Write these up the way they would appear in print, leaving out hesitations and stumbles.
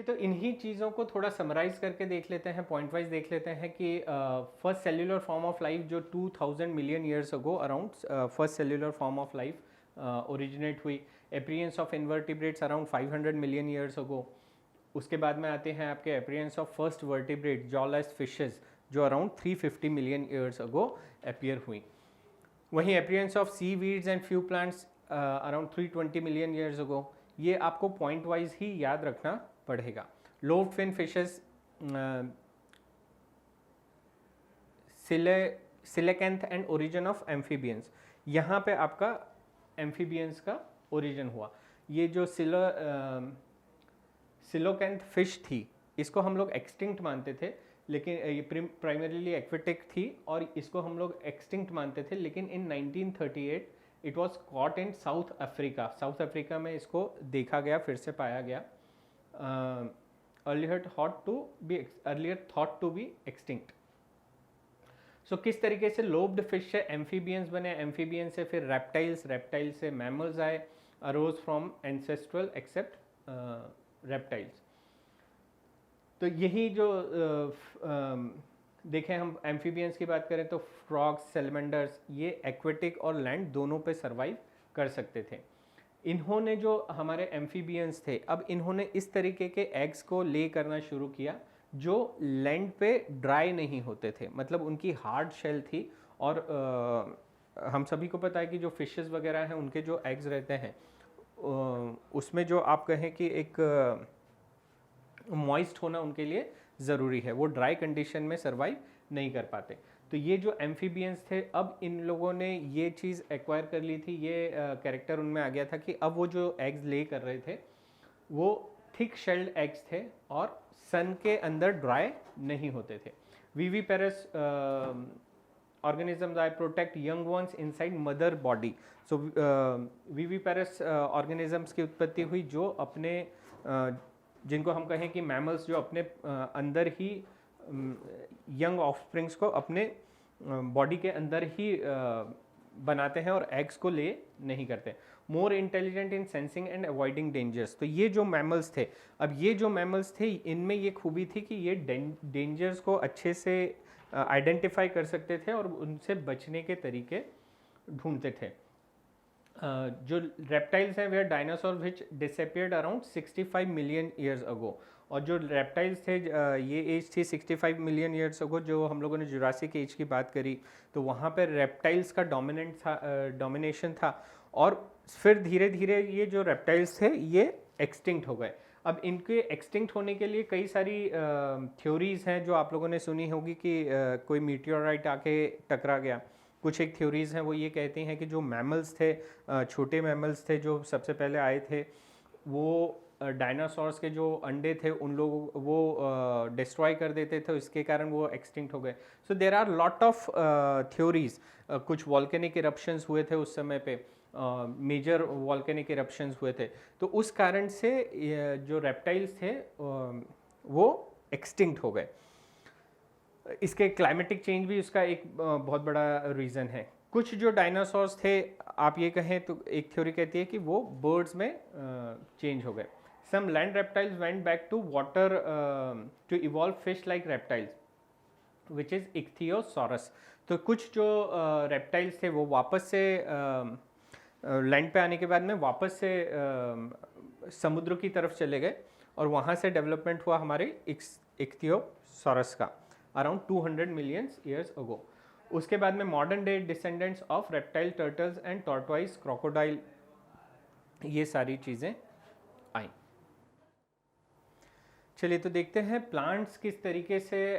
तो इन्हीं चीज़ों को थोड़ा समराइज करके देख लेते हैं, पॉइंट वाइज देख लेते हैं कि first cellular form of life जो 2000 million years ago around first cellular form of life originate हुई। Appearance of invertebrates around 500 million years ago. उसके बाद में आते हैं आपके appearance of first vertebrate jawless fishes जो अराउंड 350 मिलियन ईयर्स अगो अपीयर हुई। वहीं appearance of sea weeds and few plants around 320 million years ago. ये आपको पॉइंट वाइज ही याद रखना पड़ेगा। Lobed fin fishes, coelacanth and origin of amphibians, यहाँ पे आपका एम्फीबियंस का ओरिजिन हुआ। ये जो सिलोकेंथ फिश थी इसको हम लोग एक्सटिंक्ट मानते थे, लेकिन ये प्राइमरीली एक्वेटिक थी और इसको हम लोग एक्सटिंक्ट मानते थे, लेकिन in 1938 it was caught in South Africa. South Africa में इसको देखा गया, फिर से पाया गया। Earlier thought to be extinct. So किस तरीके से लोब्ड फिश से एम्फीबियंस बने, एम्फीबियंस से फिर रेप्टाइल्स, रेप्टाइल से मैमल्स आए, arose from ancestral except reptiles. तो यही जो देखें हम एम्फीबियंस की बात करें तो फ्रॉग्स, सेलमेंडर्स, ये एक्वेटिक और लैंड दोनों पे सरवाइव कर सकते थे। इन्होंने जो हमारे एम्फीबियंस थे, अब इन्होंने इस तरीके के एग्स को ले करना शुरू किया जो लैंड पे ड्राई नहीं होते थे, मतलब उनकी हार्ड शेल थी। और हम सभी को पता है कि जो फिशेस वगैरह हैं उनके जो एग्स रहते हैं उसमें जो आप कहें कि एक मॉइस्ट होना उनके लिए ज़रूरी है, वो ड्राई कंडीशन में सर्वाइव नहीं कर पाते। तो ये जो एम्फीबियंस थे, अब इन लोगों ने ये चीज़ एक्वायर कर ली थी, ये कैरेक्टर उनमें आ गया था कि अब वो जो एग्स ले कर रहे थे वो थिक शेल्ड एग्स थे और सन के अंदर ड्राई नहीं होते थे। Viviparous organisms I protect young ones inside mother body. So viviparous organisms की उत्पत्ति हुई जो अपने जिनको हम कहें कि मैमल्स, जो अपने अंदर ही यंग ऑफस्प्रिंग्स को अपने बॉडी के अंदर ही बनाते हैं और एग्स को ले नहीं करते। More intelligent in sensing and avoiding dangers. तो ये जो मैमल्स थे, अब ये जो मैमल्स थे इनमें ये खूबी थी कि ये डेंजर्स को अच्छे से आइडेंटिफाई कर सकते थे और उनसे बचने के तरीके ढूंढते थे। जो रेप्टाइल्स हैं वे dinosaur which disappeared around 65 million years ago. और जो रेप्टाइल्स थे ये एज थी 65 मिलियन ईयर्स अगो। जो हम लोगों ने जुरासिक एज की बात करी तो वहाँ पर रेप्टाइल्स का डोमिनेशन था और फिर धीरे धीरे ये जो रेप्टाइल्स थे ये एक्सटिंक्ट हो गए। अब इनके एक्सटिंक्ट होने के लिए कई सारी थ्योरीज़ हैं जो आप लोगों ने सुनी होगी कि कोई मीटियोराइट आके टकरा गया। कुछ एक थ्योरीज़ हैं वो ये कहती हैं कि जो मैमल्स थे, छोटे मैमल्स थे जो सबसे पहले आए थे, वो डायनासोर्स के जो अंडे थे उन लोगों वो डिस्ट्रॉय कर देते थे, इसके कारण वो एक्सटिंक्ट हो गए। So there are lot of theories. कुछ वॉल्केनिक इरप्शंस हुए थे उस समय पे, मेजर वॉल्केनिक इरप्शंस हुए थे, तो उस कारण से जो रेप्टाइल्स थे वो एक्सटिंक्ट हो गए। इसके क्लाइमेटिक चेंज भी उसका एक बहुत बड़ा रीज़न है। कुछ जो डायनासोर्स थे आप ये कहें तो एक थ्योरी कहती है कि वो बर्ड्स में चेंज हो गए। Some land reptiles went back to water to evolve fish like reptiles which is ichthyosaurus. तो कुछ जो रेप्टाइल्स थे वो वापस से लैंड पे आने के बाद में वापस से समुद्र की तरफ चले गए और वहाँ से डेवलपमेंट हुआ हमारे इक्थियोसॉरस का अराउंड 200 मिलियन ईयर्स अगो। उसके बाद में modern day descendants of reptile, turtles and tortoise, crocodile, ये सारी चीज़ें आई। चलिए तो देखते हैं प्लांट्स किस तरीके से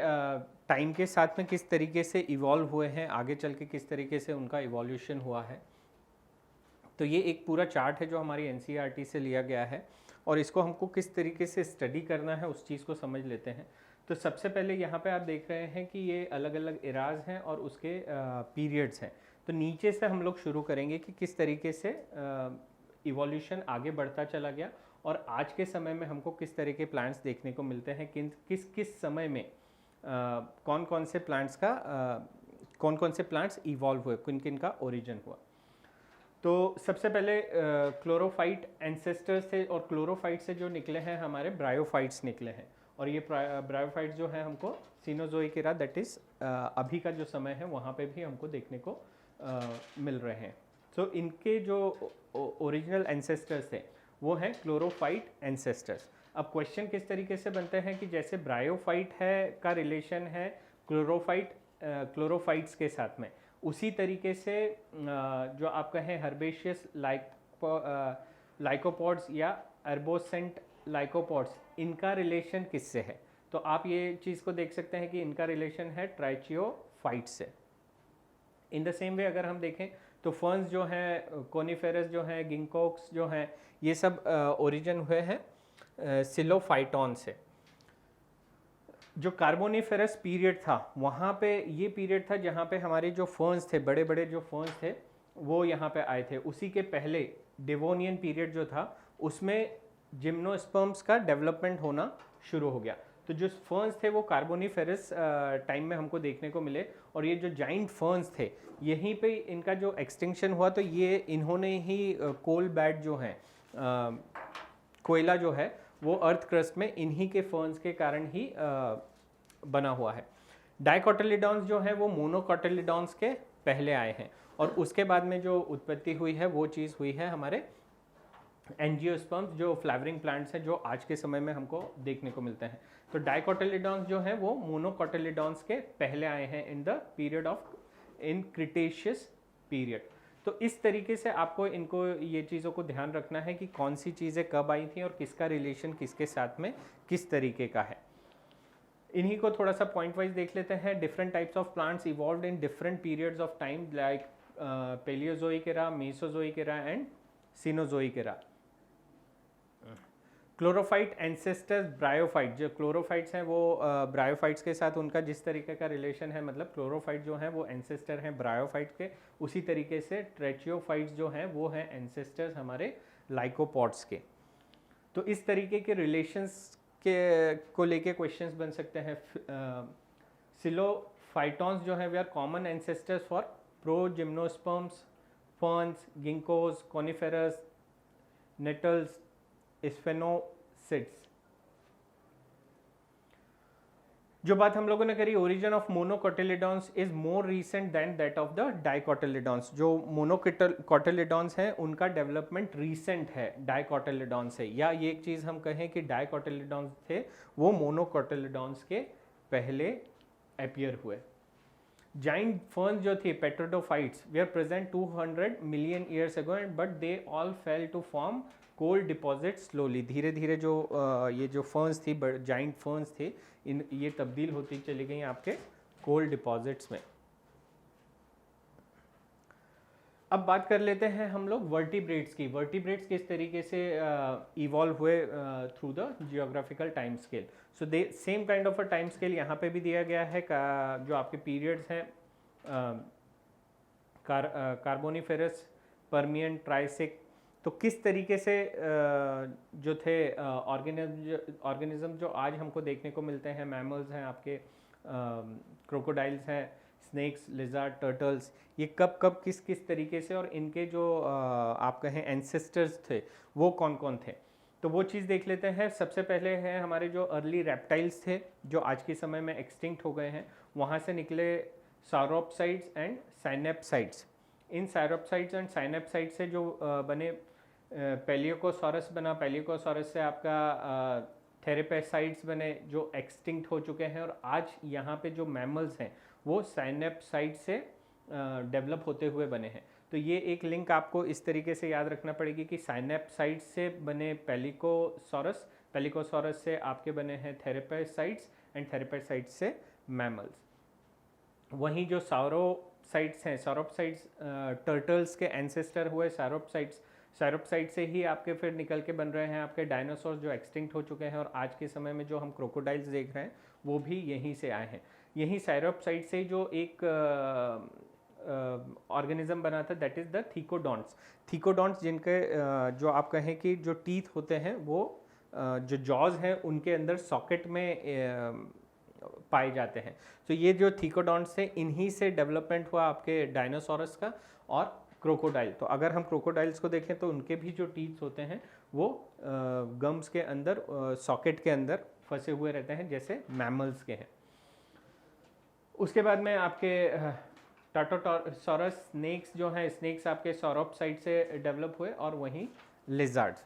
टाइम के साथ में किस तरीके से इवॉल्व हुए हैं, आगे चल के किस तरीके से उनका इवोल्यूशन हुआ है। तो ये एक पूरा चार्ट है जो हमारी एनसीईआरटी से लिया गया है और इसको हमको किस तरीके से स्टडी करना है उस चीज़ को समझ लेते हैं। तो सबसे पहले यहाँ पे आप देख रहे हैं कि ये अलग अलग इराज हैं और उसके पीरियड्स हैं। तो नीचे से हम लोग शुरू करेंगे कि किस तरीके से इवोल्यूशन आगे बढ़ता चला गया और आज के समय में हमको किस तरह के प्लांट्स देखने को मिलते हैं, किस किस समय में कौन कौन से प्लांट्स इवॉल्व हुए, किन किन का ओरिजिन हुआ। तो सबसे पहले क्लोरोफाइट एंसेस्टर्स थे और क्लोरोफाइट से जो निकले हैं हमारे ब्रायोफाइट्स निकले हैं और ये ब्रायोफाइट्स जो है हमको सीनोजोइक एरा दैट इज अभी का जो समय है वहाँ पे भी हमको देखने को मिल रहे हैं। तो इनके जो ओरिजिनल एंसेस्टर्स थे वो हैं क्लोरोफाइट एंसेस्टर्स। अब क्वेश्चन किस तरीके से बनते हैं कि जैसे ब्रायोफाइट है का रिलेशन है क्लोरोफाइट्स के साथ में, उसी तरीके से जो आप कहें हर्बेशियस लाइकोपॉड्स या अर्बोसेंट लाइकोपॉड्स, इनका रिलेशन किससे है? तो आप ये चीज़ को देख सकते हैं कि इनका रिलेशन है ट्राइचियोफाइट से। इन द सेम वे अगर हम देखें तो फर्न्स जो हैं, कोनिफेरस जो हैं, गिंकोक्स जो हैं, ये सब ओरिजिन हुए हैं सिलोफाइटॉन से। जो कार्बोनिफेरस पीरियड था वहाँ पे ये पीरियड था जहाँ पे हमारे जो फर्न्स थे, बड़े बड़े जो फर्न्स थे वो यहाँ पे आए थे। उसी के पहले डेवोनियन पीरियड जो था उसमें जिम्नोस्पर्म्स का डेवलपमेंट होना शुरू हो गया। तो जो फर्न्स थे वो कार्बोनिफेरस टाइम में हमको देखने को मिले और ये जो जाइंट फर्न्स थे यहीं पे इनका जो एक्सटिंक्शन हुआ तो ये इन्होंने ही कोल बैड जो है कोयला जो है वो अर्थ क्रस्ट में इन्हीं के फर्न्स के कारण ही बना हुआ है। डाइकोटिलिडॉन्स जो है वो मोनोकोटिलिडॉन्स के पहले आए हैं और उसके बाद में जो उत्पत्ति हुई है वो चीज़ हुई है हमारे एंजियोस्पर्म्स जो फ्लावरिंग प्लांट्स हैं जो आज के समय में हमको देखने को मिलते हैं। तो डाइकोटिलिडॉन्स जो है वो मोनोकोटिलिडॉन्स के पहले आए हैं in the period of in Cretaceous period. तो इस तरीके से आपको इनको ये चीज़ों को ध्यान रखना है कि कौन सी चीज़ें कब आई थी और किसका रिलेशन किसके साथ में किस तरीके का है। इन्हीं को थोड़ा सा पॉइंट वाइज देख लेते हैं। Different types of plants evolved in different periods of time like Palaeozoic era, Mesozoic era and Cenozoic era. Chlorophyte ancestors bryophyte, जो क्लोरोफाइट्स हैं वो ब्रायोफाइट्स के साथ उनका जिस तरीके का रिलेशन है, मतलब क्लोरोफाइट जो हैं वो एंसेस्टर हैं ब्रायोफाइट के, उसी तरीके से ट्रेचियोफाइट्स जो हैं वो हैं एंसेस्टर्स हमारे लाइकोपॉड्स के। तो इस तरीके के रिलेशंस के को लेके क्वेश्चंस बन सकते हैं। सिलोफाइटॉन्स जो हैं वे are common ancestors for progymnosperms, ferns, ginkgos, conifers, gnetales, sphenopsids. जो बात हम लोगों ने करी, origin of monocotyledons is more recent than that of the dicotyledons. जो मोनोकोटिलिडॉन्स हैं उनका डेवलपमेंट रीसेंट है डाइकोटिलिडॉन्स से, या ये एक चीज़ हम कहें कि डाइकोटिलिडॉन्स थे वो मोनोकोटिलिडॉन्स के पहले अपीयर हुए। जाइंट फर्न्स जो थी पेट्रोडोफाइट्स वे are present 200 million years ago and but they all fell to form coal deposit slowly. धीरे धीरे जो ये जो फर्न्स थी, जाइंट फर्न्स थी, ये तब्दील होती चली गई आपके कोल डिपॉजिट्स में। अब बात कर लेते हैं हम लोग वर्टिब्रेट्स की। वर्टिब्रेट्स किस तरीके से इवॉल्व हुए through the geographical time scale. So they same kind of a time scale यहाँ पे भी दिया गया है जो आपके पीरियड्स हैं कार्बोनिफेरस, पर्मियन, ट्राइसिक। तो किस तरीके से जो थे ऑर्गेनिज्म जो आज हमको देखने को मिलते हैं, मैमल्स हैं आपके, क्रोकोडाइल्स हैं, स्नेक्स, लिजार्ड, टर्टल्स, ये कब कब किस किस तरीके से और इनके जो आप कहें एंसेस्टर्स थे वो कौन कौन थे, तो वो चीज़ देख लेते हैं। सबसे पहले हैं हमारे जो अर्ली रेप्टाइल्स थे जो आज के समय में एक्सटिंक्ट हो गए हैं, वहाँ से निकले सायरोप्साइड्स एंड साइनेप्साइड्स। इन सायरोप्साइड्स एंड साइनेप्साइड्स से जो बने पेलियोकोसॉरस बना, पेलियोकोसॉरस से आपका थेरेपेसाइड्स बने जो एक्सटिंक्ट हो चुके हैं, और आज यहाँ पे जो मैमल्स हैं वो साइनेप्साइड से डेवलप होते हुए बने हैं। तो ये एक लिंक आपको इस तरीके से याद रखना पड़ेगी कि साइनेप्साइड से बने पेलिकोसॉरस, पेलिकोसॉरस से आपके बने हैं थेरेपेसाइड्स एंड थेरेपेसाइड्स से मैमल्स। वहीं जो सायरोप्साइड्स हैं, सायरोप्साइड्स टर्टल्स के एंसेस्टर हुए सायरोप्साइड्स, सायरोप्साइड से ही आपके फिर निकल के बन रहे हैं आपके डायनासोर जो एक्सटिंक्ट हो चुके हैं, और आज के समय में जो हम क्रोकोडाइल्स देख रहे हैं वो भी यहीं से आए हैं। यहीं सायरोप्साइड से जो एक ऑर्गेनिज्म बना था दैट इज़ द थीकोडॉन्ट्स। थीकोडॉन्ट्स जिनके जो आप कहें कि जो टीथ होते हैं वो जो जॉज हैं उनके अंदर सॉकेट में पाए जाते हैं। तो ये जो थीकोडॉन्ट्स थे इन्हीं से डेवलपमेंट हुआ आपके डायनासोरस का, और क्रोकोडाइल, तो अगर हम क्रोकोडाइल्स को देखें तो उनके भी जो टीथ होते हैं वो गम्स के अंदर सॉकेट के अंदर फंसे हुए रहते हैं जैसे मैमल्स के हैं। उसके बाद में आपके टार्टोसॉरस स्नेक्स जो हैं, स्नेक्स आपके सौरोपसाइड से डेवलप हुए और वहीं लिजार्ड्स।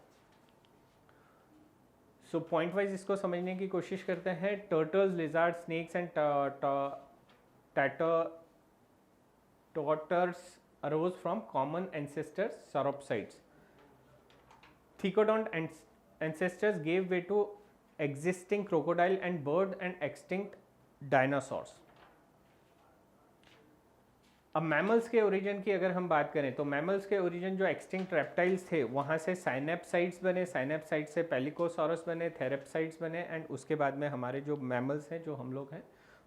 सो पॉइंट वाइज इसको समझने की कोशिश करते हैं। Turtles, lizard, snakes and टॉटर्स arose from common ancestors sauropsids. Thecodont ancestors gave way to existing crocodile and bird and extinct dinosaurs. अब मैमल्स के ओरिजिन की अगर हम बात करें तो मैमल्स के ओरिजिन जो एक्सटिंक्ट रेप्टाइल्स थे वहाँ से साइनेप्साइड्स बने, साइनेप्साइड से पेलिकोसॉरस बने, थेरेप्साइड्स बने एंड उसके बाद में हमारे जो मैमल्स हैं जो हम लोग हैं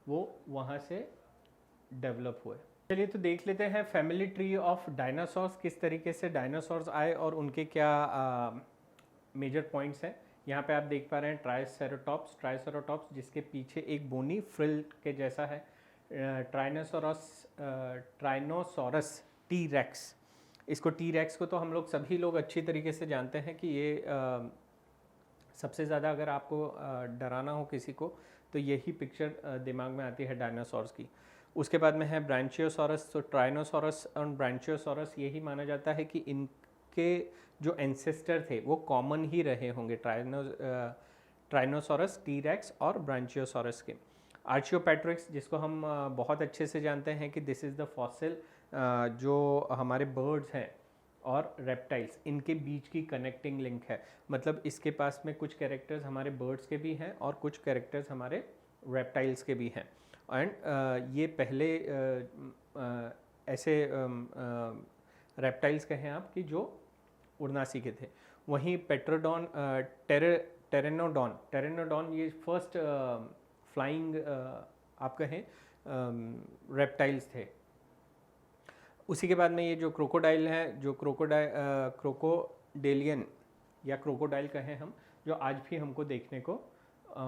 वो वहाँ से डेवलप हुए। चलिए तो देख लेते हैं फैमिली ट्री ऑफ डायनासोर्स, किस तरीके से डायनासोर्स आए और उनके क्या मेजर पॉइंट्स हैं। यहाँ पे आप देख पा रहे हैं ट्राइसेरोटॉप्स जिसके पीछे एक बोनी फ्रिल के जैसा है। ट्राइनोसॉरस टी-रेक्स, इसको टी-रेक्स को तो हम लोग सभी लोग अच्छी तरीके से जानते हैं कि ये सबसे ज़्यादा अगर आपको डराना हो किसी को तो यही पिक्चर दिमाग में आती है डायनासोर्स की। उसके बाद में है ब्रांचियोसॉरस, तो ट्राइनोसॉरस और ब्रांचियोसॉरस यही माना जाता है कि इनके जो एंसेस्टर थे वो कॉमन ही रहे होंगे, ट्राइनोसॉरस, टी-रेक्स और ब्रांचियोसॉरस के। आर्चियोपेट्रिक्स जिसको हम बहुत अच्छे से जानते हैं कि दिस इज़ द फॉसिल जो हमारे बर्ड्स हैं और रेप्टाइल्स इनके बीच की कनेक्टिंग लिंक है। मतलब इसके पास में कुछ कैरेक्टर्स हमारे बर्ड्स के भी हैं और कुछ कैरेक्टर्स हमारे रेप्टाइल्स के भी हैं। एंड ये पहले ऐसे रेप्टाइल्स कहें आप कि जो उड़ना सीखे थे। वहीं पेट्रोडॉन, टेरेनोडॉन ये फर्स्ट फ्लाइंग आप कहें रेप्टाइल्स थे। उसी के बाद में ये जो क्रोकोडाइल है, जो क्रोकोडेलियन या क्रोकोडाइल कहें हम, जो आज भी हमको देखने को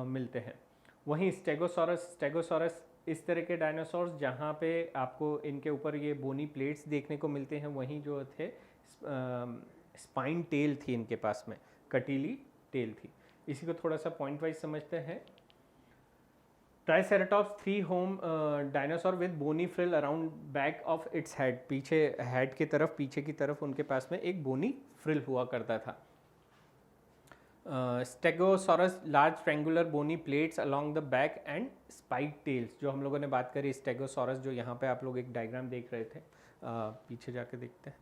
मिलते हैं। वहीं स्टेगोसॉरस इस तरह के डायनासोर्स जहाँ पे आपको इनके ऊपर ये बोनी प्लेट्स देखने को मिलते हैं, वहीं जो थे स्पाइन टेल थी इनके पास में, कटीली टेल थी। इसी को थोड़ा सा पॉइंट वाइज समझते हैं। ट्राइसेराटॉप्स 3 होम dinosaur with bony frill around back of its head, पीछे हेड की तरफ, पीछे की तरफ उनके पास में एक बोनी फ्रिल हुआ करता था। Stegosaurus large triangular bony plates along the back and spike tails, जो हम लोगों ने बात करी स्टेगोसॉरस, जो यहाँ पे आप लोग एक डायग्राम देख रहे थे, पीछे जाके देखते हैं।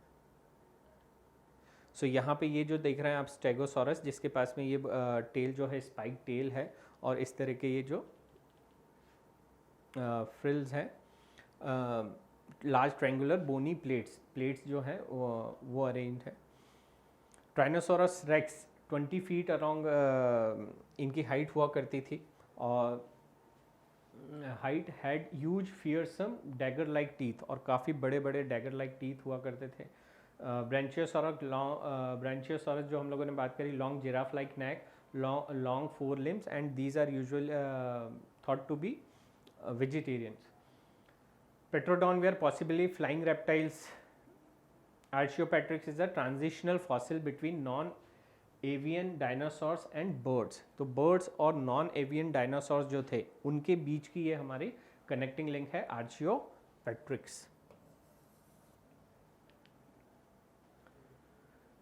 सो यहाँ पे ये जो देख रहे हैं आप स्टेगोसॉरस, जिसके पास में ये टेल जो है स्पाइक टेल है और इस तरह के ये जो फ्रिल्स हैं, लार्ज ट्रायंगुलर बोनी प्लेट्स जो हैं वो अरेंज है। ट्राइनोसोरस रेक्स 20 फीट अराउंड इनकी हाइट हुआ करती थी और height had huge fearsome dagger like teeth, और काफ़ी बड़े बड़े डैगर लाइक टीथ हुआ करते थे। ब्रांचियोसॉरस जो हम लोगों ने बात करी, long giraffe like neck, long 4 limbs and these are usually thought to be vegetarians. Petrodon were possibly flying reptiles. Archaeopteryx is a transitional fossil between non-avian dinosaurs and birds. तो birds और non-avian dinosaurs जो थे उनके बीच की ये हमारी connecting link है Archaeopteryx.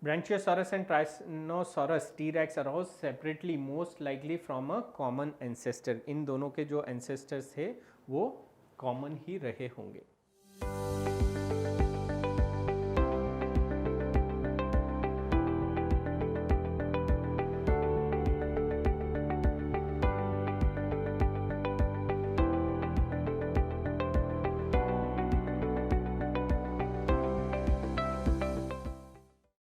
Brachiosaurus and Tyrannosaurus T-Rex arose separately, most likely from a common ancestor. इन दोनों के जो ancestors थे वो common ही रहे होंगे।